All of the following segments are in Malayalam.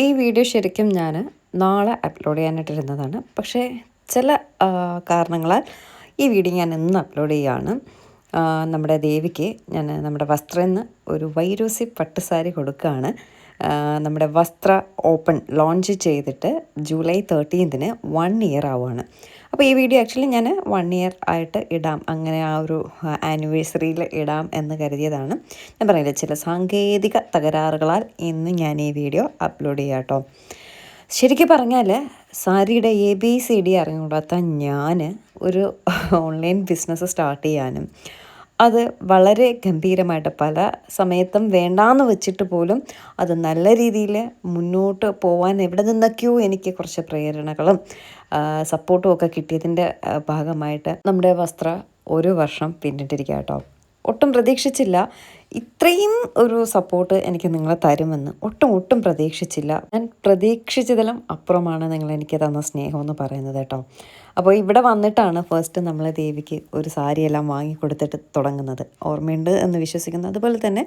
ഈ വീഡിയോ ശരിക്കും ഞാൻ നാളെ അപ്ലോഡ് ചെയ്യാനായിട്ടിരുന്നതാണ്. പക്ഷേ ചില കാരണങ്ങളാൽ ഈ വീഡിയോ ഞാൻ ഇന്ന് അപ്ലോഡ് ചെയ്യുകയാണ്. നമ്മുടെ ദേവിക്ക് ഞാൻ നമ്മുടെ വസ്ത്രയിൽ നിന്ന് ഒരു വൈരൂസി പട്ട് സാരി കൊടുക്കുകയാണ്. നമ്മുടെ വസ്ത്ര ഓപ്പൺ ലോഞ്ച് ചെയ്തിട്ട് ജൂലൈ 13 1 ഇയർ ആവുകയാണ്. അപ്പോൾ ഈ വീഡിയോ ആക്ച്വലി ഞാൻ 1 ഇയർ ആയിട്ട് ഇടാം, അങ്ങനെ ആ ഒരു ആനിവേഴ്സറിയിൽ ഇടാം എന്ന് കരുതിയതാണ്. ഞാൻ പറയില്ല, ചില സാങ്കേതിക തകരാറുകളാൽ ഇന്ന് ഞാൻ ഈ വീഡിയോ അപ്ലോഡ് ചെയ്യാം കേട്ടോ. ശരിക്കും പറഞ്ഞാൽ സാരിയുടെ ABCD അറിഞ്ഞുകൂടാത്ത ഞാൻ ഒരു ഓൺലൈൻ ബിസിനസ് സ്റ്റാർട്ട് ചെയ്യാനും അത് വളരെ ഗംഭീരമായിട്ട് പല സമയത്തും വേണ്ടാന്ന് വെച്ചിട്ട് പോലും അത് നല്ല രീതിയിൽ മുന്നോട്ട് പോകാൻ എവിടെ നിന്നൊക്കെയോ എനിക്ക് കുറച്ച് പ്രേരണകളും സപ്പോർട്ടും ഒക്കെ കിട്ടിയതിൻ്റെ ഭാഗമായിട്ട് നമ്മുടെ വസ്ത്ര ഒരു വർഷം പിന്നിട്ടിരിക്കുക കേട്ടോ. ഒട്ടും പ്രതീക്ഷിച്ചില്ല ഇത്രയും ഒരു സപ്പോർട്ട് എനിക്ക് നിങ്ങൾ തരുമെന്ന്. ഒട്ടും പ്രതീക്ഷിച്ചില്ല. ഞാൻ പ്രതീക്ഷിച്ചതിലും അപ്പുറമാണ് നിങ്ങൾ എനിക്ക് തന്ന സ്നേഹമെന്ന് പറയുന്നത് കേട്ടോ. അപ്പോൾ ഇവിടെ വന്നിട്ടാണ് ഫസ്റ്റ് നമ്മൾ ദേവിക്ക് ഒരു സാരിയെല്ലാം വാങ്ങിക്കൊടുത്തിട്ട് തുടങ്ങുന്നത്. ഓർമ്മയുണ്ട് എന്ന് വിശ്വസിക്കുന്നു. അതുപോലെ തന്നെ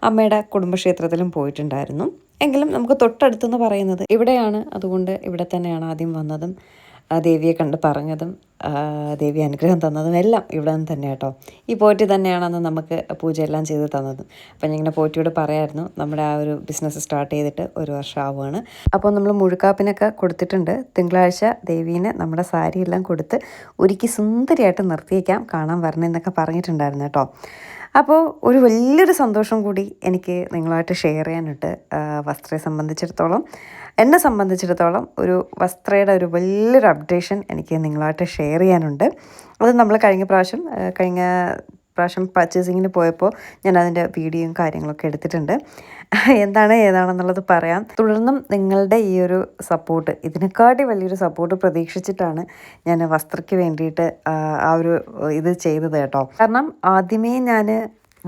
അമ്മയുടെ കുടുംബക്ഷേത്രത്തിലും പോയിട്ടുണ്ടായിരുന്നു. എങ്കിലും നമുക്ക് തൊട്ടടുത്തെന്ന് പറയുന്നത് ഇവിടെയാണ്. അതുകൊണ്ട് ഇവിടെ തന്നെയാണ് ആദ്യം വന്നതും ദേവിയെ കണ്ട് പറഞ്ഞതും ദേവി അനുഗ്രഹം തന്നതും എല്ലാം ഇവിടെ നിന്ന് തന്നെ കേട്ടോ. ഈ പോറ്റി തന്നെയാണെന്ന് നമുക്ക് പൂജയെല്ലാം ചെയ്ത് തന്നതും. അപ്പം ഞാനിങ്ങനെ പോറ്റിയോട് പറയായിരുന്നു, നമ്മുടെ ആ ഒരു ബിസിനസ് സ്റ്റാർട്ട് ചെയ്തിട്ട് ഒരു വർഷം ആവുകയാണ്. അപ്പോൾ നമ്മൾ മുഴുക്കാപ്പിനൊക്കെ കൊടുത്തിട്ടുണ്ട്. തിങ്കളാഴ്ച ദേവീനെ നമ്മുടെ സാരിയെല്ലാം കൊടുത്ത് ഒരുക്കി സുന്ദരിയായിട്ട് നിർത്തിയേക്കാം, കാണാൻ വരണമെന്നൊക്കെ പറഞ്ഞിട്ടുണ്ടായിരുന്നു കേട്ടോ. അപ്പോൾ ഒരു വലിയൊരു സന്തോഷം കൂടി എനിക്ക് നിങ്ങളുമായിട്ട് ഷെയർ ചെയ്യാനുണ്ട്. വസ്ത്രയെ സംബന്ധിച്ചിടത്തോളം, എന്നെ സംബന്ധിച്ചിടത്തോളം ഒരു വസ്ത്രയുടെ ഒരു വലിയൊരു അപ്ഡേഷൻ എനിക്ക് നിങ്ങളുമായിട്ട് ഷെയർ ചെയ്യാനുണ്ട്. അത് നമ്മൾ കഴിഞ്ഞ പ്രാവശ്യം പർച്ചേസിങ്ങിന് പോയപ്പോൾ ഞാൻ അതിൻ്റെ വീഡിയോയും കാര്യങ്ങളൊക്കെ എടുത്തിട്ടുണ്ട്. ഏതാണെന്നുള്ളത് പറയാം. തുടർന്നും നിങ്ങളുടെ ഈ ഒരു സപ്പോർട്ട്, ഇതിനെക്കാട്ടി വലിയൊരു സപ്പോർട്ട് പ്രതീക്ഷിച്ചിട്ടാണ് ഞാൻ വസ്ത്രയ്ക്ക് വേണ്ടിയിട്ട് ആ ഒരു ഇത് ചെയ്തത് കേട്ടോ. കാരണം ആദ്യമേ ഞാൻ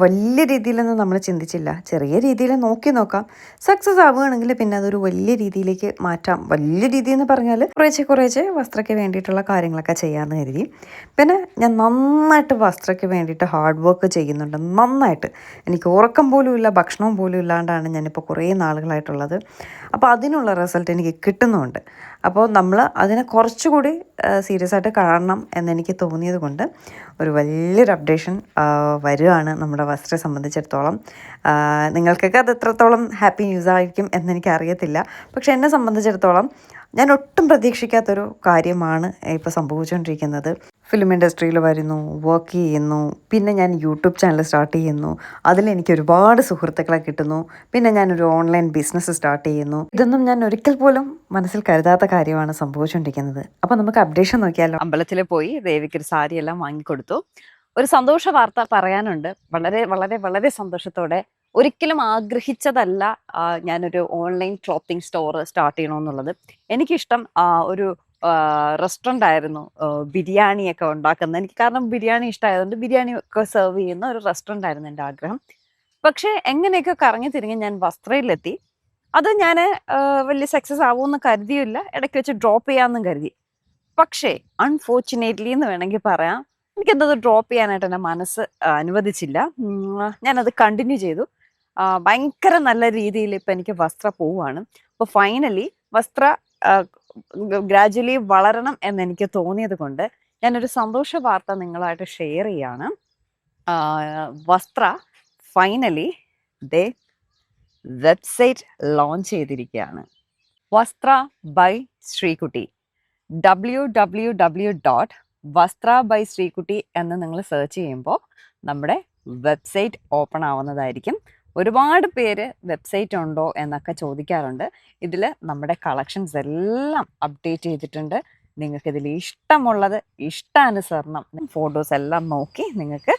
വലിയ രീതിയിലൊന്നും നമ്മൾ ചിന്തിച്ചില്ല. ചെറിയ രീതിയിൽ നോക്കാം, സക്സസ് ആവുകയാണെങ്കിൽ പിന്നെ അതൊരു വലിയ രീതിയിലേക്ക് മാറ്റാം. വലിയ രീതി എന്ന് പറഞ്ഞാൽ കുറേശ്ശെ വസ്ത്രയ്ക്ക് വേണ്ടിയിട്ടുള്ള കാര്യങ്ങളൊക്കെ ചെയ്യാമെന്ന് കരുതി. പിന്നെ ഞാൻ നന്നായിട്ട് വസ്ത്രയ്ക്ക് വേണ്ടിയിട്ട് ഹാർഡ് വർക്ക് ചെയ്യുന്നുണ്ട്. നന്നായിട്ട് എനിക്ക് ഉറക്കം പോലും ഇല്ല, ഭക്ഷണവും പോലും ഇല്ലാണ്ടാണ് ഞാനിപ്പോൾ കുറേ നാളുകളായിട്ടുള്ളത്. അപ്പോൾ അതിനുള്ള റിസൾട്ട് എനിക്ക് കിട്ടുന്നുമുണ്ട്. അപ്പോൾ നമ്മൾ അതിനെ കുറച്ചുകൂടി സീരിയസ് ആയിട്ട് കാണണം എന്നെനിക്ക് തോന്നിയത് കൊണ്ട് ഒരു വലിയൊരു അപ്ഡേഷൻ വരികയാണ് നമ്മുടെ വസ്ത്രത്തെ സംബന്ധിച്ചിടത്തോളം. നിങ്ങൾക്കൊക്കെ അത് എത്രത്തോളം ഹാപ്പി ന്യൂസ് ആയിരിക്കും എന്നെനിക്ക് അറിയത്തില്ല. പക്ഷെ എന്നെ സംബന്ധിച്ചിടത്തോളം ഞാൻ ഒട്ടും പ്രതീക്ഷിക്കാത്തൊരു കാര്യമാണ് ഇപ്പോൾ സംഭവിച്ചുകൊണ്ടിരിക്കുന്നത്. ഫിലിം ഇൻഡസ്ട്രിയിൽ വരുന്നു, വർക്ക് ചെയ്യുന്നു, പിന്നെ ഞാൻ യൂട്യൂബ് ചാനൽ സ്റ്റാർട്ട് ചെയ്യുന്നു, അതിലെനിക്ക് ഒരുപാട് സുഹൃത്തുക്കളെ കിട്ടുന്നു, പിന്നെ ഞാനൊരു ഓൺലൈൻ ബിസിനസ് സ്റ്റാർട്ട് ചെയ്യുന്നു. ഇതൊന്നും ഞാൻ ഒരിക്കൽ പോലും മനസ്സിൽ കരുതാത്ത കാര്യമാണ് സംഭവിച്ചുകൊണ്ടിരിക്കുന്നത്. അപ്പോൾ നമുക്ക് അപ്ഡേഷൻ നോക്കിയാലോ. അമ്പലത്തിൽ പോയി ദേവിക്ക് ഒരു സാരിയെല്ലാം വാങ്ങിക്കൊടുത്തു. ഒരു സന്തോഷ വാർത്ത പറയാനുണ്ട്. വളരെ വളരെ വളരെ സന്തോഷത്തോടെ, ഒരിക്കലും ആഗ്രഹിച്ചതല്ല ഞാനൊരു ഓൺലൈൻ ക്ലോത്തിങ് സ്റ്റോർ സ്റ്റാർട്ട് ചെയ്യണമെന്നുള്ളത്. എനിക്കിഷ്ടം ഒരു റെസ്റ്റോറൻ്റ് ആയിരുന്നു, ബിരിയാണിയൊക്കെ ഉണ്ടാക്കുന്നത്. എനിക്ക് കാരണം ബിരിയാണി ഇഷ്ടമായതുകൊണ്ട് ബിരിയാണി ഒക്കെ സെർവ് ചെയ്യുന്ന ഒരു റെസ്റ്റോറൻ്റ് ആയിരുന്നു എൻ്റെ ആഗ്രഹം. പക്ഷേ എങ്ങനെയൊക്കെ കറങ്ങി തിരിഞ്ഞ് ഞാൻ വസ്ത്രയിലെത്തി. അത് ഞാൻ വലിയ സക്സസ് ആവുമെന്ന് കരുതിയില്ല, ഇടയ്ക്ക് വെച്ച് ഡ്രോപ്പ് ചെയ്യാമെന്നും കരുതി. പക്ഷേ അൺഫോർച്ചുനേറ്റ്ലി എന്ന് വേണമെങ്കിൽ പറയാം, എനിക്കെന്തത് ഡ്രോപ്പ് ചെയ്യാനായിട്ട് എൻ്റെ മനസ്സ് അനുവദിച്ചില്ല. ഞാനത് കണ്ടിന്യൂ ചെയ്തു. ഭയങ്കര നല്ല രീതിയിൽ ഇപ്പം എനിക്ക് വസ്ത്ര പോവുകയാണ്. അപ്പോൾ ഫൈനലി വസ്ത്ര ഗ്രാജുവലി വളരണം എന്നെനിക്ക് തോന്നിയത് കൊണ്ട് ഞാനൊരു സന്തോഷ വാർത്ത നിങ്ങളായിട്ട് ഷെയർ ചെയ്യാണ്. വസ്ത്ര ഫൈനലി വെബ്സൈറ്റ് ലോഞ്ച് ചെയ്തിരിക്കുകയാണ്. വസ്ത്ര by Sreekutty. www.vastra by Srikutti എന്ന് നിങ്ങൾ സെർച്ച് ചെയ്യുമ്പോൾ നമ്മുടെ വെബ്സൈറ്റ് ഓപ്പൺ ആവുന്നതായിരിക്കും. ഒരുപാട് പേര് വെബ്സൈറ്റ് ഉണ്ടോ എന്നൊക്കെ ചോദിക്കാറുണ്ട്. ഇതിൽ നമ്മുടെ കളക്ഷൻസ് എല്ലാം അപ്ഡേറ്റ് ചെയ്തിട്ടുണ്ട്. നിങ്ങൾക്ക് ഇതിൽ ഇഷ്ടമുള്ളത് ഇഷ്ടാനുസരണം ഫോട്ടോസ് എല്ലാം നോക്കി നിങ്ങൾക്ക്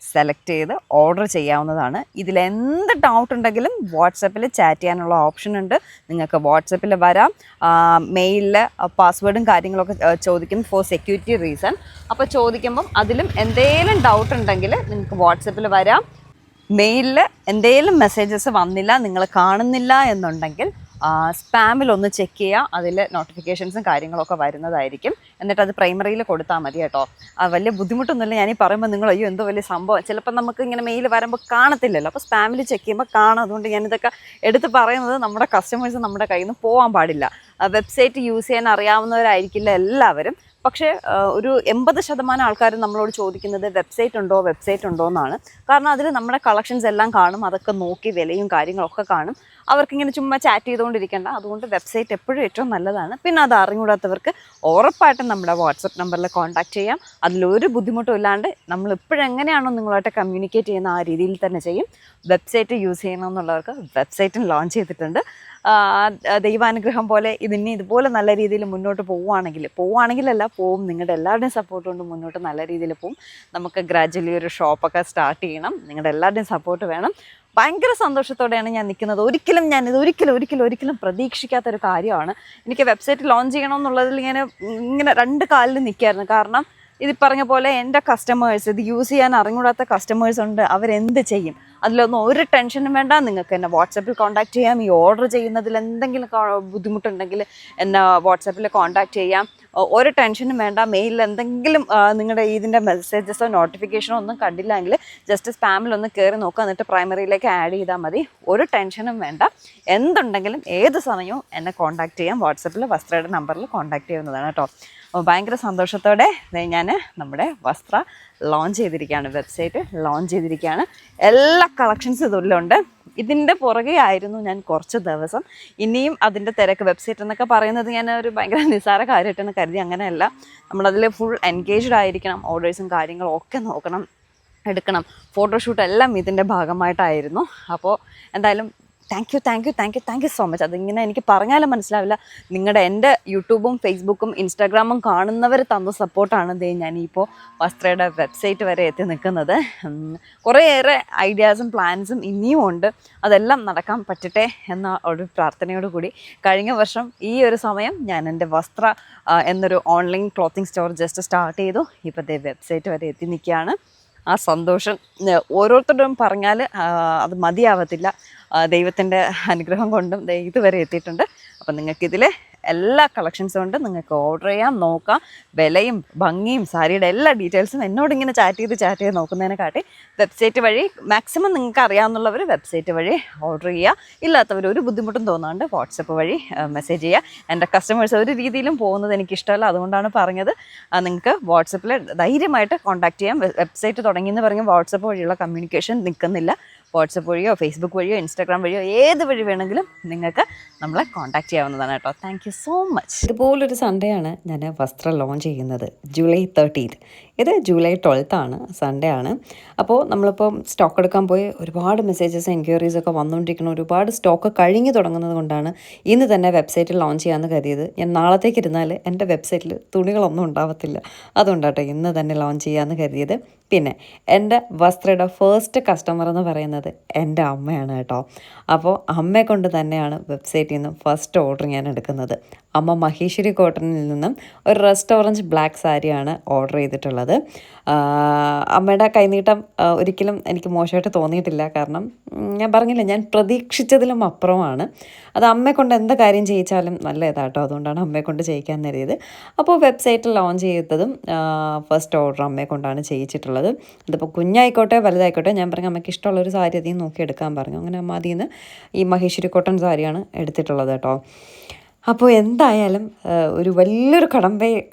സെലക്ട് ചെയ്ത് ഓർഡർ ചെയ്യാവുന്നതാണ്. ഇതിലെന്ത് ഡൗട്ട് ഉണ്ടെങ്കിലും വാട്സപ്പിൽ ചാറ്റ് ചെയ്യാനുള്ള ഓപ്ഷൻ ഉണ്ട്. നിങ്ങൾക്ക് വാട്സപ്പിൽ വരാം. മെയിലിൽ പാസ്വേഡും കാര്യങ്ങളൊക്കെ ചോദിക്കും ഫോർ സെക്യൂരിറ്റി റീസൺ. അപ്പോൾ ചോദിക്കുമ്പം അതിലും എന്തെങ്കിലും ഡൗട്ട് ഉണ്ടെങ്കിൽ നിങ്ങൾക്ക് വാട്സപ്പിൽ വരാം. മെയിലിൽ എന്തെങ്കിലും മെസ്സേജസ് വന്നില്ല, നിങ്ങൾ കാണുന്നില്ല എന്നുണ്ടെങ്കിൽ സ്പാമിലൊന്ന് ചെക്ക് ചെയ്യുക, അതിൽ നോട്ടിഫിക്കേഷൻസും കാര്യങ്ങളൊക്കെ വരുന്നതായിരിക്കും. എന്നിട്ട് അത് പ്രൈമറിയിൽ കൊടുത്താൽ മതി കേട്ടോ. വലിയ ബുദ്ധിമുട്ടൊന്നുമില്ല. ഞാനീ പറയുമ്പോൾ നിങ്ങൾ അയ്യോ എന്തോ വലിയ സംഭവം, ചിലപ്പോൾ നമുക്ക് ഇങ്ങനെ മെയിൽ വരുമ്പോൾ കാണത്തില്ലല്ലോ, അപ്പോൾ സ്പാമിൽ ചെക്ക് ചെയ്യുമ്പോൾ കാണാം. അതുകൊണ്ട് ഞാനിതൊക്കെ എടുത്ത് പറയുന്നത് നമ്മുടെ കസ്റ്റമേഴ്സ് നമ്മുടെ കയ്യിൽ നിന്ന് പോകാൻ പാടില്ല. വെബ്സൈറ്റ് യൂസ് ചെയ്യാൻ അറിയാവുന്നവരായിരിക്കില്ല എല്ലാവരും, പക്ഷേ ഒരു 80% ആൾക്കാരും നമ്മളോട് ചോദിക്കുന്നത് വെബ്സൈറ്റ് ഉണ്ടോ എന്നാണ്. കാരണം അതിൽ നമ്മുടെ കളക്ഷൻസ് എല്ലാം കാണും, അതൊക്കെ നോക്കി വിലയും കാര്യങ്ങളൊക്കെ കാണും. അവർക്കിങ്ങനെ ചുമ്മാ ചാറ്റ് ചെയ്തുകൊണ്ടിരിക്കേണ്ട. അതുകൊണ്ട് വെബ്സൈറ്റ് എപ്പോഴും ഏറ്റവും നല്ലതാണ്. പിന്നെ അത് അറിഞ്ഞുകൂടാത്തവർക്ക് ഉറപ്പായിട്ടും നമ്മുടെ വാട്സപ്പ് നമ്പറിൽ കോൺടാക്റ്റ് ചെയ്യാം. അതിലൊരു ബുദ്ധിമുട്ടും ഇല്ലാണ്ട് നമ്മൾ എപ്പോഴെങ്ങനെയാണോ നിങ്ങളുമായിട്ട് കമ്മ്യൂണിക്കേറ്റ് ചെയ്യുന്ന ആ രീതിയിൽ തന്നെ ചെയ്യും. വെബ്സൈറ്റ് യൂസ് ചെയ്യണമെന്നുള്ളവർക്ക് വെബ്സൈറ്റും ലോഞ്ച് ചെയ്തിട്ടുണ്ട്. ദൈവാനുഗ്രഹം പോലെ ഇതിനി ഇതുപോലെ നല്ല രീതിയിൽ മുന്നോട്ട് പോവുകയാണെങ്കിലല്ല പോവും, നിങ്ങളുടെ എല്ലാവരുടെയും സപ്പോർട്ട് കൊണ്ട് മുന്നോട്ട് നല്ല രീതിയിൽ പോവും. നമുക്ക് ഗ്രാജ്വലി ഒരു ഷോപ്പൊക്കെ സ്റ്റാർട്ട് ചെയ്യണം. നിങ്ങളുടെ എല്ലാവരുടെയും സപ്പോർട്ട് വേണം. ഭയങ്കര സന്തോഷത്തോടെയാണ് ഞാൻ നിൽക്കുന്നത്. ഒരിക്കലും പ്രതീക്ഷിക്കാത്തൊരു കാര്യമാണ്. എനിക്ക് വെബ്സൈറ്റ് ലോഞ്ച് ചെയ്യണമെന്നുള്ളതിൽ ഇങ്ങനെ 2 കാലിൽ നിൽക്കുകയായിരുന്നു. കാരണം ഇത് പറഞ്ഞ പോലെ എൻ്റെ കസ്റ്റമേഴ്സ്, ഇത് യൂസ് ചെയ്യാൻ അറിഞ്ഞൂടാത്ത കസ്റ്റമേഴ്സ് ഉണ്ട്. അവരെന്ത് ചെയ്യും? അതിലൊന്നും ഒരു ടെൻഷനും വേണ്ട. നിങ്ങൾക്ക് എന്നെ വാട്സപ്പിൽ കോൺടാക്റ്റ് ചെയ്യാം. ഈ ഓർഡർ ചെയ്യുന്നതിൽ എന്തെങ്കിലും ബുദ്ധിമുട്ടുണ്ടെങ്കിൽ എന്നെ വാട്സപ്പിൽ കോൺടാക്റ്റ് ചെയ്യാം. ഒരു ടെൻഷനും വേണ്ട. മെയിലിൽ എന്തെങ്കിലും നിങ്ങളുടെ ഇതിൻ്റെ മെസ്സേജസോ നോട്ടിഫിക്കേഷനോ ഒന്നും കണ്ടില്ലെങ്കിൽ ജസ്റ്റ് സ്പാമിലൊന്ന് കയറി നോക്കുക, എന്നിട്ട് പ്രൈമറിയിലേക്ക് ആഡ് ചെയ്താൽ മതി. ഒരു ടെൻഷനും വേണ്ട. എന്തുണ്ടെങ്കിലും ഏത് സമയവും എന്നെ കോൺടാക്റ്റ് ചെയ്യാം. വാട്സപ്പിൽ വസ്ത്രയുടെ നമ്പറിൽ കോൺടാക്റ്റ് ചെയ്യുന്നതാണ് കേട്ടോ. അപ്പോൾ ഭയങ്കര സന്തോഷത്തോടെ ഞാൻ നമ്മുടെ വസ്ത്ര ലോഞ്ച് ചെയ്തിരിക്കുകയാണ്, വെബ്സൈറ്റ് ലോഞ്ച് ചെയ്തിരിക്കുകയാണ്. എല്ലാ കളക്ഷൻസും ഇതിലുണ്ട്. ഇതിൻ്റെ പുറകെ ആയിരുന്നു ഞാൻ കുറച്ച് ദിവസം. ഇനിയും അതിൻ്റെ തിരക്ക്. വെബ്സൈറ്റ് എന്നൊക്കെ പറയുന്നത് ഞാൻ ഒരു ഭയങ്കര നിസ്സാര കാര്യമായിട്ടാണ് കരുതി. അങ്ങനെയല്ല, നമ്മളതിൽ ഫുൾ എൻഗേജ്ഡ് ആയിരിക്കണം. ഓർഡേഴ്സും കാര്യങ്ങളും ഒക്കെ നോക്കണം, എടുക്കണം. ഫോട്ടോഷൂട്ട് എല്ലാം ഇതിൻ്റെ ഭാഗമായിട്ടായിരുന്നു. അപ്പോൾ എന്തായാലും താങ്ക് യു സോ മച്ച്. അതിങ്ങനെ എനിക്ക് പറഞ്ഞാലും മനസ്സിലാവില്ല. എൻ്റെ യൂട്യൂബും ഫേസ്ബുക്കും ഇൻസ്റ്റാഗ്രാമും കാണുന്നവർ തന്ന സപ്പോർട്ടാണ് ഞാനിപ്പോൾ വസ്ത്രയുടെ വെബ്സൈറ്റ് വരെ എത്തി നിൽക്കുന്നത്. കുറേയേറെ ഐഡിയാസും പ്ലാൻസും ഇനിയും ഉണ്ട്. അതെല്ലാം നടക്കാൻ പറ്റട്ടെ എന്ന ഒരു പ്രാർത്ഥനയോട് കൂടി കഴിഞ്ഞ വർഷം ഈ ഒരു സമയം ഞാൻ എൻ്റെ വസ്ത്ര എന്നൊരു online clothing store just start ചെയ്തു. ഇപ്പോഴത്തെ വെബ്സൈറ്റ് വരെ എത്തി നിൽക്കുകയാണ്. ആ സന്തോഷം ഓരോരുത്തരും പറഞ്ഞാൽ അത് മതിയാവത്തില്ല. ദൈവത്തിൻ്റെ അനുഗ്രഹം കൊണ്ടും ഇതുവരെ എത്തിയിട്ടുണ്ട്. അപ്പം നിങ്ങൾക്കിതിൽ എല്ലാ കളക്ഷൻസും ഉണ്ട്. നിങ്ങൾക്ക് ഓർഡർ ചെയ്യാം, നോക്കാം. വിലയും ഭംഗിയും സാരിയുടെ എല്ലാ ഡീറ്റെയിൽസും എന്നോടിങ്ങനെ ചാറ്റ് ചെയ്ത് നോക്കുന്നതിനെക്കാട്ടി വെബ്സൈറ്റ് വഴി മാക്സിമം നിങ്ങൾക്ക് അറിയാവുന്നവർ വെബ്സൈറ്റ് വഴി ഓർഡർ ചെയ്യുക. ഇല്ലാത്തവർ ഒരു ബുദ്ധിമുട്ടും തോന്നാണ്ട് വാട്സപ്പ് വഴി മെസ്സേജ് ചെയ്യുക. എൻ്റെ കസ്റ്റമേഴ്സ് ഒരു രീതിയിലും പോകുന്നത് എനിക്കിഷ്ടമല്ല, അതുകൊണ്ടാണ് പറഞ്ഞത്. നിങ്ങൾക്ക് വാട്സപ്പിൽ ധൈര്യമായിട്ട് കോൺടാക്റ്റ് ചെയ്യാം. വെബ്സൈറ്റ് തുടങ്ങിയെന്ന് പറഞ്ഞ് വാട്സപ്പ് വഴിയുള്ള കമ്മ്യൂണിക്കേഷൻ നിൽക്കുന്നില്ല. വാട്സപ്പ് വഴിയോ ഫേസ്ബുക്ക് വഴിയോ ഇൻസ്റ്റാഗ്രാം വഴിയോ ഏത് വഴി വേണമെങ്കിലും നിങ്ങൾക്ക് നമ്മളെ കോൺടാക്റ്റ് ചെയ്യാവുന്നതാണ് കേട്ടോ. Thank you so much. ഇതുപോലൊരു സൺഡേ ആണ് ഞാൻ വസ്ത്രം ലോഞ്ച് ചെയ്യുന്നത്. ജൂലൈ 13. ഇത് ജൂലൈ 12 സൺഡേ ആണ്. അപ്പോൾ നമ്മളിപ്പം സ്റ്റോക്ക് എടുക്കാൻ പോയി ഒരുപാട് മെസ്സേജസ് എൻക്വയറീസ് ഒക്കെ വന്നുകൊണ്ടിരിക്കണം. ഒരുപാട് സ്റ്റോക്ക് കഴിഞ്ഞ് തുടങ്ങുന്നത് കൊണ്ടാണ് ഇന്ന് തന്നെ വെബ്സൈറ്റിൽ ലോഞ്ച് ചെയ്യാമെന്ന് കരുതിയത്. ഞാൻ നാളത്തേക്ക് ഇരുന്നാൽ എൻ്റെ വെബ്സൈറ്റിൽ തുണികളൊന്നും ഉണ്ടാവത്തില്ല. അതുകൊണ്ടാട്ടോ ഇന്ന് തന്നെ ലോഞ്ച് ചെയ്യാമെന്ന് കരുതിയത്. പിന്നെ എൻ്റെ വസ്ത്രയുടെ ഫസ്റ്റ് കസ്റ്റമർ എന്ന് പറയുന്നത് എൻ്റെ അമ്മയാണ് കേട്ടോ. അപ്പോൾ അമ്മയെ കൊണ്ട് തന്നെയാണ് വെബ്സൈറ്റിൽ നിന്ന് ഫസ്റ്റ് ഓർഡർ ഞാൻ എടുക്കുന്നത്. അമ്മ മഹേശ്വരി കോട്ടണിൽ നിന്നും ഒരു റെസ്റ്റ് ഓറഞ്ച് ബ്ലാക്ക് സാരിയാണ് ഓർഡർ ചെയ്തിട്ടുള്ളത്. അമ്മയുടെ കൈനീട്ടം ഒരിക്കലും എനിക്ക് മോശമായിട്ട് തോന്നിയിട്ടില്ല. കാരണം ഞാൻ പറഞ്ഞില്ല, ഞാൻ പ്രതീക്ഷിച്ചതിലും അപ്പുറമാണ്. അത് അമ്മയെ കൊണ്ട് എന്ത് കാര്യം ചെയ്യിച്ചാലും നല്ല ഇതാട്ടോ. അതുകൊണ്ടാണ് അമ്മയെ കൊണ്ട് ചെയ്യിക്കാൻ നേരിയത്. അപ്പോൾ വെബ്സൈറ്റിൽ ലോഞ്ച് ചെയ്തതും ഫസ്റ്റ് ഓർഡർ അമ്മയെ കൊണ്ടാണ് ചെയ്യിച്ചിട്ടുള്ളത്. അതിപ്പോൾ കുഞ്ഞായിക്കോട്ടെ വലുതായിക്കോട്ടെ, ഞാൻ പറഞ്ഞു അമ്മയ്ക്ക് ഇഷ്ടമുള്ളൊരു സാരി അതിൽ നോക്കി എടുക്കാൻ പറഞ്ഞു. അങ്ങനെ അമ്മ അതിൽ നിന്ന് ഈ മഹേശ്വരി കോട്ടൺ സാരിയാണ് എടുത്തിട്ടുള്ളത് കേട്ടോ. അപ്പോൾ എന്തായാലും ഒരു വലിയൊരു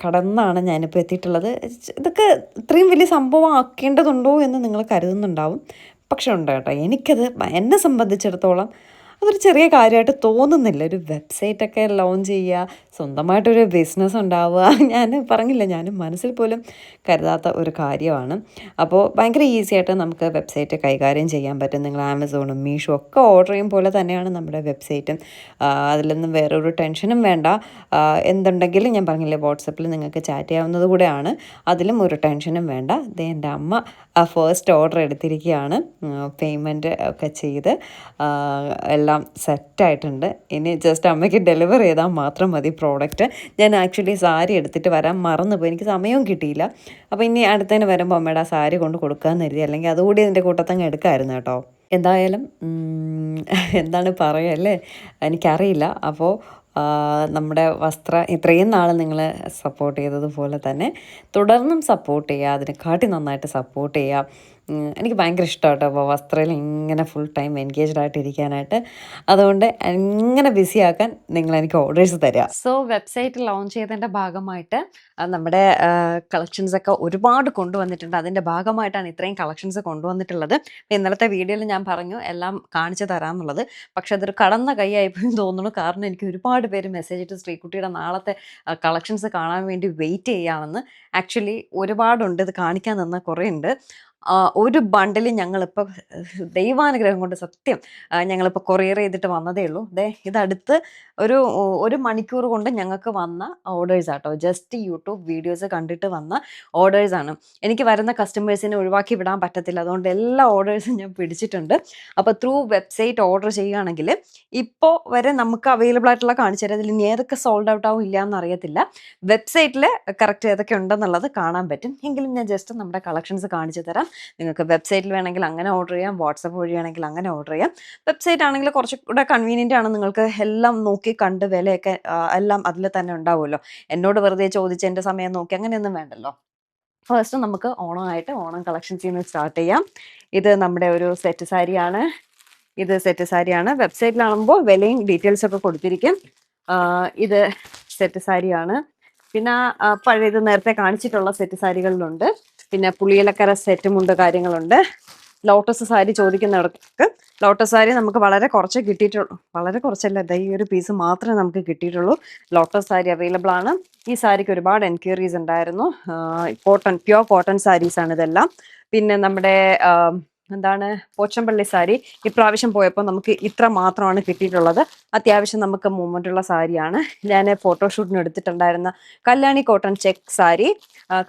കടന്നാണ് ഞാനിപ്പോൾ എത്തിയിട്ടുള്ളത്. ഇതൊക്കെ ഇത്രയും വലിയ സംഭവം ആക്കേണ്ടതുണ്ടോ എന്ന് നിങ്ങൾ കരുതുന്നുണ്ടാവും. പക്ഷെ ഉണ്ട് കേട്ടോ. എനിക്കത് എന്നെ സംബന്ധിച്ചിടത്തോളം അതൊരു ചെറിയ കാര്യമായിട്ട് തോന്നുന്നില്ല. ഒരു വെബ്സൈറ്റൊക്കെ ലോഞ്ച് ചെയ്യുക, സ്വന്തമായിട്ടൊരു ബിസിനസ് ഉണ്ടാവുക, ഞാൻ പറഞ്ഞില്ല, ഞാൻ മനസ്സിൽ പോലും കരുതാത്ത ഒരു കാര്യമാണ്. അപ്പോൾ ഭയങ്കര ഈസി ആയിട്ട് നമുക്ക് വെബ്സൈറ്റ് കൈകാര്യം ചെയ്യാൻ പറ്റും. നിങ്ങൾ ആമസോണും മീഷോ ഒക്കെ ഓർഡർ ചെയ്യും പോലെ തന്നെയാണ് നമ്മുടെ വെബ്സൈറ്റും. അതിലൊന്നും വേറൊരു ടെൻഷനും വേണ്ട. എന്തുണ്ടെങ്കിലും ഞാൻ പറഞ്ഞില്ലേ, വാട്സപ്പിൽ നിങ്ങൾക്ക് ചാറ്റ് ചെയ്യാവുന്നത് കൂടെയാണ്. അതിലും ഒരു ടെൻഷനും വേണ്ട. എൻ്റെ അമ്മ ഫസ്റ്റ് ഓർഡർ എടുത്തിരിക്കുകയാണ്. പേയ്മെൻറ്റ് ഒക്കെ ചെയ്ത് എല്ലാം സെറ്റായിട്ടുണ്ട്. ഇനി ജസ്റ്റ് അമ്മയ്ക്ക് ഡെലിവർ ചെയ്താൽ മാത്രം മതി പ്രോഡക്റ്റ്. ഞാൻ ആക്ച്വലി സാരി എടുത്തിട്ട് വരാൻ മറന്നുപോയി, എനിക്ക് സമയവും കിട്ടിയില്ല. അപ്പോൾ ഇനി അടുത്തതിന് വരുമ്പോൾ അമ്മയുടെ ആ സാരി കൊണ്ട് കൊടുക്കാമെന്ന് കരുതി. അല്ലെങ്കിൽ അതുകൂടി അതിൻ്റെ കൂട്ടത്തങ്ങ് എടുക്കാമായിരുന്നു കേട്ടോ. എന്തായാലും എന്താണ് പറയുക അല്ലേ, എനിക്കറിയില്ല. അപ്പോൾ നമ്മുടെ ഇത്രയും നാൾ നിങ്ങൾ സപ്പോർട്ട് ചെയ്തതുപോലെ തന്നെ തുടർന്നും സപ്പോർട്ട് ചെയ്യുക, അതിനെക്കാട്ടി നന്നായിട്ട് സപ്പോർട്ട് ചെയ്യുക. എനിക്ക് ഭയങ്കര ഇഷ്ടമാണ് കേട്ടോ അപ്പോൾ വസ്ത്രയിൽ ഇങ്ങനെ ഫുൾ ടൈം എൻഗേജ്ഡ് ആയിട്ട് ഇരിക്കാനായിട്ട്. അതുകൊണ്ട് ഇങ്ങനെ ബിസി ആക്കാൻ നിങ്ങൾ എനിക്ക് ഓർഡേഴ്സ് തരിക. സോ വെബ്സൈറ്റ് ലോഞ്ച് ചെയ്തതിൻ്റെ ഭാഗമായിട്ട് നമ്മുടെ കളക്ഷൻസൊക്കെ ഒരുപാട് കൊണ്ടുവന്നിട്ടുണ്ട്. അതിൻ്റെ ഭാഗമായിട്ടാണ് ഇത്രയും കളക്ഷൻസ് കൊണ്ടുവന്നിട്ടുള്ളത്. ഇന്നലത്തെ വീഡിയോയിൽ ഞാൻ പറഞ്ഞു എല്ലാം കാണിച്ചു തരാമെന്നുള്ളത്. പക്ഷെ അതൊരു കടന്ന കൈയായിപ്പോയി തോന്നുന്നു. കാരണം എനിക്ക് ഒരുപാട് പേര് മെസ്സേജ് ഇട്ട് ശ്രീകുട്ടിയുടെ നാളത്തെ കളക്ഷൻസ് കാണാൻ വേണ്ടി വെയിറ്റ് ചെയ്യാമെന്ന്. ആക്ച്വലി ഒരുപാടുണ്ട്, ഇത് കാണിക്കാൻ നിന്ന കുറേ ഉണ്ട്. ഒരു ബണ്ടിൽ ഞങ്ങളിപ്പോൾ ദൈവാനുഗ്രഹം കൊണ്ട് സത്യം ഞങ്ങളിപ്പോൾ കൊറിയർ ചെയ്തിട്ട് വന്നതേ ഉള്ളൂ. ഇതടുത്ത് ഒരു മണിക്കൂർ കൊണ്ട് ഞങ്ങൾക്ക് വന്ന ഓർഡേഴ്സ് ആട്ടോ. ജസ്റ്റ് യൂട്യൂബ് വീഡിയോസ് കണ്ടിട്ട് വന്ന ഓർഡേഴ്സാണ്. എനിക്ക് വരുന്ന കസ്റ്റമേഴ്സിനെ ഒഴിവാക്കി വിടാൻ പറ്റത്തില്ല. അതുകൊണ്ട് എല്ലാ ഓർഡേഴ്സും ഞാൻ പിടിച്ചിട്ടുണ്ട്. അപ്പോൾ ത്രൂ വെബ്സൈറ്റ് ഓർഡർ ചെയ്യുകയാണെങ്കിൽ ഇപ്പോൾ വരെ നമുക്ക് അവൈലബിൾ ആയിട്ടുള്ള കാണിച്ചു തരാം. അതിൽ ഇനി ഏതൊക്കെ സോൾഡ് ഔട്ട് ആവും ഇല്ല എന്നറിയത്തില്ല. വെബ്സൈറ്റിൽ കറക്റ്റ് ഏതൊക്കെ ഉണ്ടെന്നുള്ളത് കാണാൻ പറ്റും. എങ്കിലും ഞാൻ ജസ്റ്റ് നമ്മുടെ കളക്ഷൻസ് കാണിച്ചു തരാം. നിങ്ങൾക്ക് വെബ്സൈറ്റിൽ വേണമെങ്കിൽ അങ്ങനെ ഓർഡർ ചെയ്യാം, വാട്സപ്പ് വഴിയാണെങ്കിൽ അങ്ങനെ ഓർഡർ ചെയ്യാം. വെബ്സൈറ്റ് ആണെങ്കിൽ കുറച്ചുകൂടെ കൺവീനിയൻ്റ് ആണ്. നിങ്ങൾക്ക് എല്ലാം നോക്കി കണ്ട് വിലയൊക്കെ എല്ലാം അതിൽ തന്നെ ഉണ്ടാവുമല്ലോ. എന്നോട് വെറുതെ ചോദിച്ച് എൻ്റെ സമയം നോക്കി അങ്ങനെയൊന്നും വേണ്ടല്ലോ. ഫസ്റ്റ് നമുക്ക് ഓണം കളക്ഷൻസിൽ നിന്ന് സ്റ്റാർട്ട് ചെയ്യാം. ഇത് നമ്മുടെ ഒരു സെറ്റ് സാരിയാണ്. വെബ്സൈറ്റിലാകുമ്പോൾ വിലയും ഡീറ്റെയിൽസ് ഒക്കെ കൊടുത്തിരിക്കും. ഇത് സെറ്റ് സാരിയാണ്. പിന്നെ പഴയത് നേരത്തെ കാണിച്ചിട്ടുള്ള സെറ്റ് സാരികളിലുണ്ട്. പിന്നെ പുളിയിലക്കര സെറ്റുമുണ്ട് കാര്യങ്ങളുണ്ട്. ലോട്ടസ് സാരി ചോദിക്കുന്നവർക്ക് ലോട്ടസ് സാരി നമുക്ക് വളരെ കുറച്ച് കിട്ടിയിട്ടുള്ളൂ. വളരെ കുറച്ചല്ല, ഈ ഒരു പീസ് മാത്രമേ നമുക്ക് കിട്ടിയിട്ടുള്ളൂ. ലോട്ടസ് സാരി അവൈലബിൾ ആണ്. ഈ സാരിക്ക് ഒരുപാട് എൻക്വയറീസ് ഉണ്ടായിരുന്നു. പ്യുവർ കോട്ടൺ സാരീസാണ് ഇതെല്ലാം. പിന്നെ നമ്മുടെ എന്താണ് പോച്ചമ്പള്ളി സാരി ഇപ്രാവശ്യം പോയപ്പോൾ നമുക്ക് ഇത്ര മാത്രമാണ് കിട്ടിയിട്ടുള്ളത്. അത്യാവശ്യം നമുക്ക് മൂവ്മെൻറ്റുള്ള സാരിയാണ്. ഞാൻ ഫോട്ടോഷൂട്ടിന് എടുത്തിട്ടുണ്ടായിരുന്ന കല്യാണി കോട്ടൺ ചെക്ക് സാരി,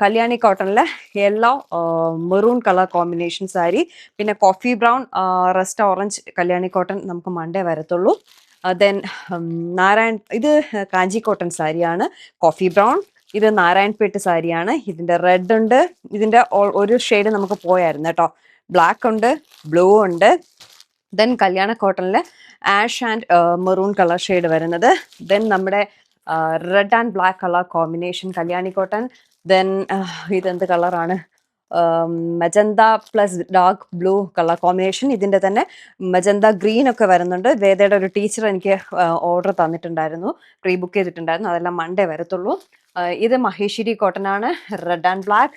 കല്യാണി കോട്ടണിലെ yellow maroon colour combination sari, പിന്നെ coffee brown rust orange Kalyani cotton നമുക്ക് മൺഡേ വരത്തുള്ളൂ. ദെൻ ഇത് കാഞ്ചി കോട്ടൺ സാരിയാണ്, കോഫി ബ്രൗൺ. ഇത് നാരായൺപേട്ട് സാരിയാണ്. ഇതിൻ്റെ റെഡ് ഉണ്ട്. ഇതിൻ്റെ ഒരു ഷെയ്ഡ് നമുക്ക് പോയായിരുന്നു കേട്ടോ. ബ്ലാക്ക് ഉണ്ട്, ബ്ലൂ ഉണ്ട്. ദെൻ കല്യാണ കോട്ടണിൽ ash and maroon colour shade വരുന്നത്. ദെൻ നമ്മുടെ red and black colour combination Kalyani cotton. Then ഇതെന്ത് കളറാണ്, magenta plus dark blue colour combination. ഇതിൻ്റെ തന്നെ മജന്ത ഗ്രീൻ ഒക്കെ വരുന്നുണ്ട്. വേദയുടെ ഒരു ടീച്ചർ എനിക്ക് ഓർഡർ തന്നിട്ടുണ്ടായിരുന്നു, പ്രീ ബുക്ക് ചെയ്തിട്ടുണ്ടായിരുന്നു. അതെല്ലാം മൺഡേ വരത്തുള്ളൂ. ഇത് മഹേശ്വരി കോട്ടൺ ആണ്, red and black,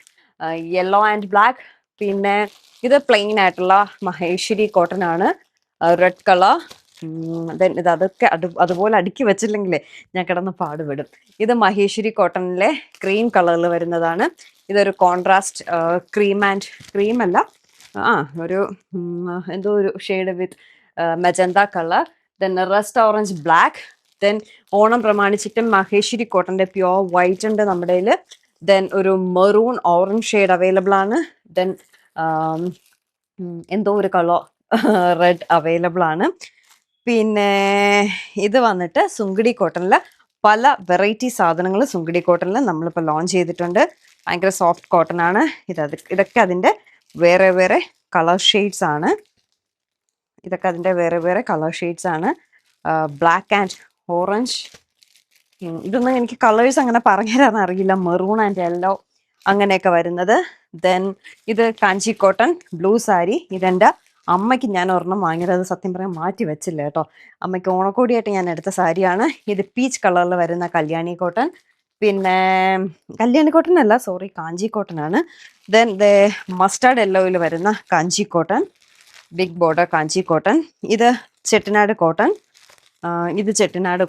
yellow and black. പിന്നെ ഇത് പ്ലെയിൻ ആയിട്ടുള്ള മഹേശ്വരി കോട്ടൺ ആണ്, റെഡ് കളർ. ദെൻ അതൊക്കെ അതുപോലെ അടുക്കി വെച്ചില്ലെങ്കിലേ ഞാൻ കിടന്ന് പാടുപെടും. ഇത് മഹേശ്വരി കോട്ടണിലെ ക്രീം കളറിൽ വരുന്നതാണ്. ഇതൊരു കോൺട്രാസ്റ്റ് ക്രീം അല്ല, ഒരു എന്തോ ഒരു shade with magenta colour. Then rust orange black. Then Onam പ്രമാണിച്ചിട്ട് മഹേശ്വരി കോട്ടൻ്റെ പ്യുവർ വൈറ്റ് ഉണ്ട് നമ്മുടെ കയ്യിൽ. ദെൻ ഒരു മെറൂൺ ഓറഞ്ച് ഷെയ്ഡ് അവൈലബിൾ ആണ്. ദെൻ എന്തോ ഒരു കളർ റെഡ് അവൈലബിൾ ആണ്. പിന്നെ ഇത് വന്നിട്ട് സുങ്കിടി കോട്ടണിൽ പല വെറൈറ്റി സാധനങ്ങൾ സുങ്കിടി കോട്ടണിൽ നമ്മളിപ്പോൾ ലോഞ്ച് ചെയ്തിട്ടുണ്ട്. ഭയങ്കര സോഫ്റ്റ് കോട്ടൺ ആണ്. ഇതൊക്കെ അതിൻ്റെ വേറെ വേറെ കളർ ഷെയ്ഡ്സ് ആണ്. Black and orange. ഇതൊന്നും എനിക്ക് കളേഴ്സ് അങ്ങനെ പറഞ്ഞു തരാൻ അറിയില്ല. മെറൂൺ ആൻഡ് യെല്ലോ അങ്ങനെയൊക്കെ വരുന്നത്. ദെൻ ഇത് കാഞ്ചി കോട്ടൺ ബ്ലൂ സാരി. ഇതെൻ്റെ അമ്മയ്ക്ക് ഞാൻ ഒരെണ്ണം വാങ്ങിയത്, അത് സത്യം പറയാൻ മാറ്റി വെച്ചില്ല കേട്ടോ. അമ്മയ്ക്ക് ഓണക്കോടിയായിട്ട് ഞാൻ എടുത്ത സാരിയാണ്. ഇത് പീച്ച് കളറിൽ വരുന്ന കല്യാണി കോട്ടൺ. പിന്നെ കല്യാണി കോട്ടൺ അല്ല, സോറി, കാഞ്ചി കോട്ടൺ ആണ്. ദെൻ മസ്റ്റാർഡ് യെല്ലോയിൽ വരുന്ന കാഞ്ചി കോട്ടൺ, ബിഗ് ബോർഡർ കാഞ്ചി കോട്ടൺ. ഇത് ചെട്ടിനാട് കോട്ടൺ. ഇത് ചെട്ടിനാട്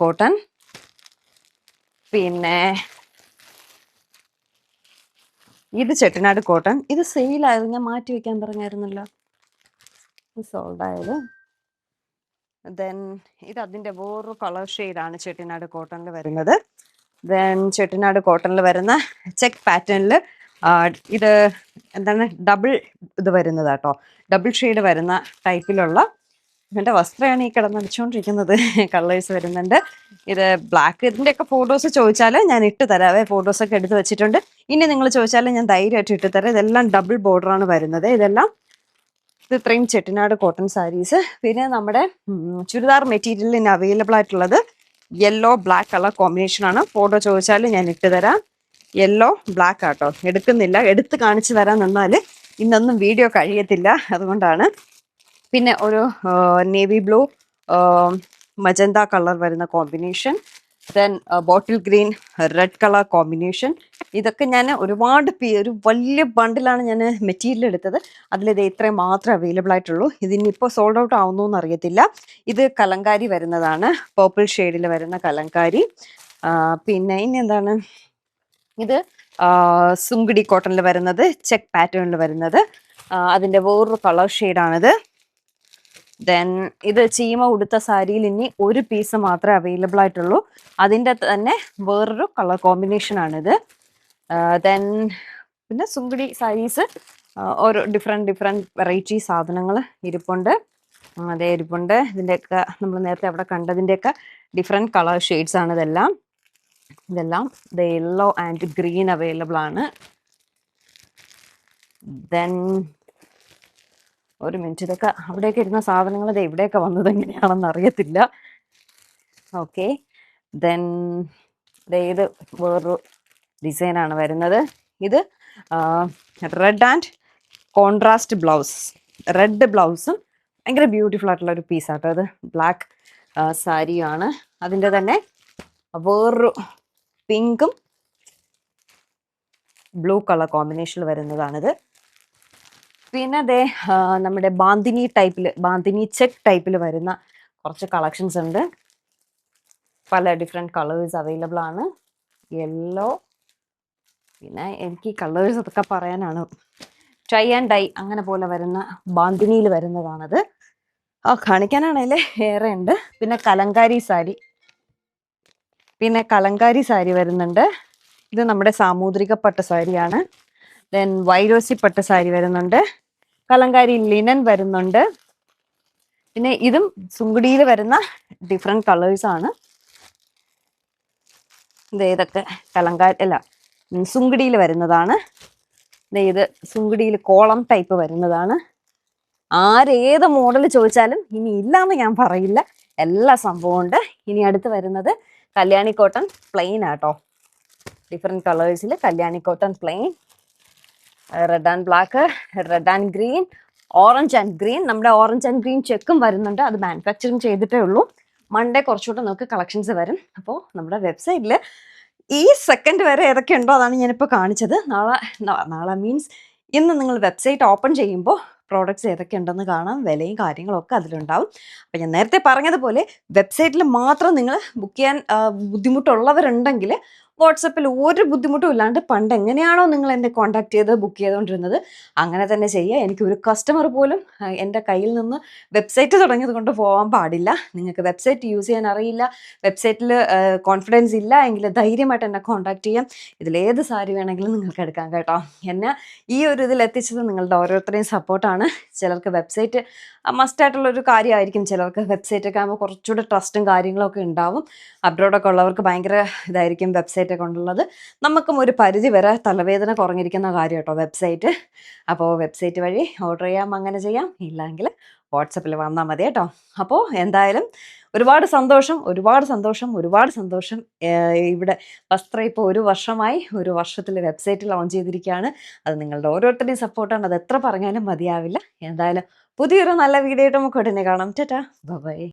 കോട്ടൺ. പിന്നെ ഇത് ചെട്ടിനാട് കോട്ടൺ. ഇത് സെയിലായിരുന്നു, ഞാൻ മാറ്റി വെക്കാൻ പറഞ്ഞായിരുന്നല്ലോ, സോൾഡ് ആയത്. ദെൻ ഇത് അതിൻ്റെ വേറൊരു കളർ ഷെയ്ഡാണ് ചെട്ടിനാട് കോട്ടണിൽ വരുന്നത്. ദെൻ ചെട്ടിനാട് കോട്ടണിൽ വരുന്ന ചെക്ക് പാറ്റേണിൽ ഇത് എന്താണ് ഡബിൾ ഇത് വരുന്നത് കേട്ടോ. ഡബിൾ ഷെയ്ഡ് വരുന്ന ടൈപ്പിലുള്ള എൻ്റെ വസ്ത്രമാണ് ഈ കിടന്നടിച്ചുകൊണ്ടിരിക്കുന്നത്. കളേഴ്സ് വരുന്നുണ്ട്. ഇത് ബ്ലാക്ക്. ഇതിൻ്റെയൊക്കെ ഫോട്ടോസ് ചോദിച്ചാൽ ഞാൻ ഇട്ട് തരാവേ. ഫോട്ടോസൊക്കെ എടുത്ത് വെച്ചിട്ടുണ്ട്. ഇനി നിങ്ങൾ ചോദിച്ചാൽ ഞാൻ ധൈര്യമായിട്ട് ഇട്ടുതരാം. ഇതെല്ലാം ഡബിൾ ബോർഡറാണ് വരുന്നത്. ഇത് ഇത്രയും ചെട്ടിനാട് കോട്ടൺ സാരീസ്. പിന്നെ നമ്മുടെ ചുരിദാർ മെറ്റീരിയലിന് അവൈലബിൾ ആയിട്ടുള്ളത് യെല്ലോ ബ്ലാക്ക് കളർ കോമ്പിനേഷനാണ്. ഫോട്ടോ ചോദിച്ചാൽ ഞാൻ ഇട്ട് തരാം. യെല്ലോ ബ്ലാക്ക് ആട്ടോ, എടുക്കുന്നില്ല, എടുത്ത് കാണിച്ചു തരാൻ നിന്നാൽ ഇന്നൊന്നും വീഡിയോ കഴിയത്തില്ല, അതുകൊണ്ടാണ്. പിന്നെ ഒരു നേവി ബ്ലൂ മജന്ത കളർ വരുന്ന combination, then bottle green red colour combination. ഇതൊക്കെ ഞാൻ ഒരുപാട് ഒരു വലിയ ബണ്ടിലാണ് ഞാൻ മെറ്റീരിയൽ എടുത്തത്. അതിലിത് ഇത്രയും മാത്രമേ അവൈലബിൾ ആയിട്ടുള്ളൂ. ഇതിനിപ്പോൾ സോൾഡ് ഔട്ട് ആവുന്നു എന്നറിയത്തില്ല. ഇത് കലങ്കാരി വരുന്നതാണ്, പേർപ്പിൾ ഷെയ്ഡിൽ വരുന്ന കലങ്കാരി. പിന്നെ ഇനി എന്താണ്, ഇത് സുങ്കിടി കോട്ടണിൽ വരുന്നത്, ചെക്ക് പാറ്റേണിൽ വരുന്നത്. അതിൻ്റെ വേറൊരു കളർ ഷെയ്ഡാണിത്. ദെൻ ഇത് ചീമ ഉടുത്ത സാരിയിൽ ഇനി ഒരു പീസ് മാത്രമേ അവൈലബിൾ ആയിട്ടുള്ളൂ. അതിൻ്റെ തന്നെ വേറൊരു കളർ കോമ്പിനേഷനാണിത്. ദെൻ പിന്നെ സുങ്കിടി സാരീസ് ഓരോ ഡിഫറെൻറ്റ് വെറൈറ്റി സാധനങ്ങൾ ഇരിപ്പുണ്ട്. അതേ ഇരിപ്പുണ്ട്. ഇതിൻ്റെയൊക്കെ നമ്മൾ നേരത്തെ അവിടെ കണ്ടതിൻ്റെയൊക്കെ ഡിഫറെൻറ്റ് കളർ ഷെയ്ഡ്സ് ആണ് ഇതെല്ലാം. ഇത് യെല്ലോ ആൻഡ് ഗ്രീൻ അവൈലബിൾ ആണ്. ദെൻ ഒരു മിനിറ്റ്, ഇതൊക്കെ അവിടെയൊക്കെ ഇരുന്ന സാധനങ്ങൾ ഇത് എവിടെയൊക്കെ വന്നത് എങ്ങനെയാണെന്ന് അറിയത്തില്ല. ഓക്കെ, ദെൻ ഇത് വേറൊരു ഡിസൈനാണ് വരുന്നത്. ഇത് red and contrast blouse, red ബ്ലൗസും ഭയങ്കര ബ്യൂട്ടിഫുൾ ആയിട്ടുള്ള ഒരു പീസാട്ടോ. അത് ബ്ലാക്ക് സാരിയാണ്. അതിൻ്റെ തന്നെ വേറൊരു പിങ്കും ബ്ലൂ കളർ കോമ്പിനേഷനിൽ വരുന്നതാണിത്. പിന്നെ അതേ നമ്മുടെ ബാന്തിനി ചെക്ക് ടൈപ്പിൽ വരുന്ന കുറച്ച് കളക്ഷൻസ് ഉണ്ട്. പല ഡിഫറെൻറ്റ് കളേഴ്സ് അവൈലബിൾ ആണ്. യെല്ലോ, പിന്നെ എനിക്ക് ഈ കളേഴ്സ് അതൊക്കെ പറയാനാണ്. ടൈ ആൻഡ് ഡൈ അങ്ങനെ പോലെ വരുന്ന ബാന്തിനിയിൽ വരുന്നതാണത്. കാണിക്കാനാണല്ലേ ഏറെ ഉണ്ട്. പിന്നെ കലങ്കാരി സാരി വരുന്നുണ്ട്. ഇത് നമ്മുടെ സാമൂദ്രിക പട്ട് സാരിയാണ്. ദെൻ വൈരോസി പട്ട് സാരി വരുന്നുണ്ട്. കലങ്കാരി ലിനൻ വരുന്നുണ്ട്. പിന്നെ ഇതും സുങ്കുടിയിൽ വരുന്ന ഡിഫറെൻറ്റ് കളേഴ്സാണ്. ഇതൊക്കെ സുങ്കുടിയിൽ വരുന്നതാണ്. ഇത് സുങ്കുടിയിൽ കോളം ടൈപ്പ് വരുന്നതാണ്. ആരേത് മോഡൽ ചോദിച്ചാലും ഇനി ഇല്ലാന്ന് ഞാൻ പറയില്ല, എല്ലാ സംഭവം ഉണ്ട്. ഇനി അടുത്ത് വരുന്നത് കല്യാണി കോട്ടൺ പ്ലെയിൻ ആട്ടോ. ഡിഫറെൻറ്റ് കളേഴ്സിൽ Kalyani cotton plain, red and black, red and green, orange and green. നമ്മുടെ ഓറഞ്ച് ആൻഡ് ഗ്രീൻ ചെക്കും വരുന്നുണ്ട്. അത് മാനുഫാക്ചറിങ് ചെയ്തിട്ടേ ഉള്ളൂ. മൺഡേ കുറച്ചുകൂടെ നമുക്ക് കളക്ഷൻസ് വരും. അപ്പോൾ നമ്മുടെ വെബ്സൈറ്റിൽ ഈ സെക്കൻഡ് വരെ ഏതൊക്കെ ഉണ്ടോ അതാണ് ഞാനിപ്പോൾ കാണിച്ചത്. നാളെ മീൻസ് ഇന്ന് നിങ്ങൾ വെബ്സൈറ്റ് ഓപ്പൺ ചെയ്യുമ്പോൾ പ്രോഡക്റ്റ്സ് ഏതൊക്കെ ഉണ്ടെന്ന് കാണാം. വിലയും കാര്യങ്ങളൊക്കെ അതിലുണ്ടാവും. അപ്പം ഞാൻ നേരത്തെ പറഞ്ഞതുപോലെ വെബ്സൈറ്റിൽ മാത്രം നിങ്ങൾ ബുക്ക് ചെയ്യാൻ ബുദ്ധിമുട്ടുള്ളവരുണ്ടെങ്കിൽ വാട്സപ്പിൽ ഒരു ബുദ്ധിമുട്ടും ഇല്ലാണ്ട് പണ്ട് എങ്ങനെയാണോ നിങ്ങൾ എന്നെ കോൺടാക്ട് ചെയ്ത് ബുക്ക് ചെയ്തുകൊണ്ടിരുന്നത് അങ്ങനെ തന്നെ ചെയ്യുക. എനിക്ക് ഒരു കസ്റ്റമർ പോലും എൻ്റെ കയ്യിൽ നിന്ന് വെബ്സൈറ്റ് തുടങ്ങിയത് കൊണ്ട് പോകാൻ പാടില്ല. നിങ്ങൾക്ക് വെബ്സൈറ്റ് യൂസ് ചെയ്യാൻ അറിയില്ല, വെബ്സൈറ്റിൽ കോൺഫിഡൻസ് ഇല്ല എങ്കിൽ ധൈര്യമായിട്ട് എന്നെ കോൺടാക്ട് ചെയ്യാം. ഇതിലേത് സാരി വേണമെങ്കിലും നിങ്ങൾക്ക് എടുക്കാം കേട്ടോ. എന്നെ ഈ ഒരു ഇതിൽ എത്തിച്ചത് നിങ്ങളുടെ ഓരോരുത്തരെയും സപ്പോർട്ടാണ്. ചിലർക്ക് വെബ്സൈറ്റ് മസ്റ്റായിട്ടുള്ളൊരു കാര്യമായിരിക്കും, ചിലർക്ക് വെബ്സൈറ്റൊക്കെ ആകുമ്പോൾ കുറച്ചുകൂടെ ട്രസ്റ്റും കാര്യങ്ങളൊക്കെ ഉണ്ടാവും. അബ്രോഡൊക്കെ ഉള്ളവർക്ക് ഭയങ്കര ഇതായിരിക്കും വെബ്സൈറ്റൊക്കെ കൊണ്ടുള്ളത്. നമുക്കും ഒരു പരിധി വരെ തലവേദന കുറഞ്ഞിരിക്കുന്ന കാര്യം കേട്ടോ വെബ്സൈറ്റ്. അപ്പോൾ വെബ്സൈറ്റ് വഴി ഓർഡർ ചെയ്യാം, അങ്ങനെ ചെയ്യാം. ഇല്ലെങ്കിൽ വാട്സപ്പിൽ വന്നാൽ മതി കേട്ടോ. അപ്പോൾ എന്തായാലും ഒരുപാട് സന്തോഷം. ഇവിടെ വസ്ത്രം ഇപ്പോൾ 1 വർഷമായി. 1 വർഷത്തിൽ വെബ്സൈറ്റ് ലോഞ്ച് ചെയ്തിരിക്കുകയാണ്. അത് നിങ്ങളുടെ ഓരോരുത്തരുടെയും സപ്പോർട്ടാണ്. അത് എത്ര പറഞ്ഞാലും മതിയാവില്ല. എന്തായാലും പുതിയൊരു നല്ല വീഡിയോ ആയിട്ട് നമുക്ക് ഉടനെ കാണാം. ടാറ്റാ, ബൈ.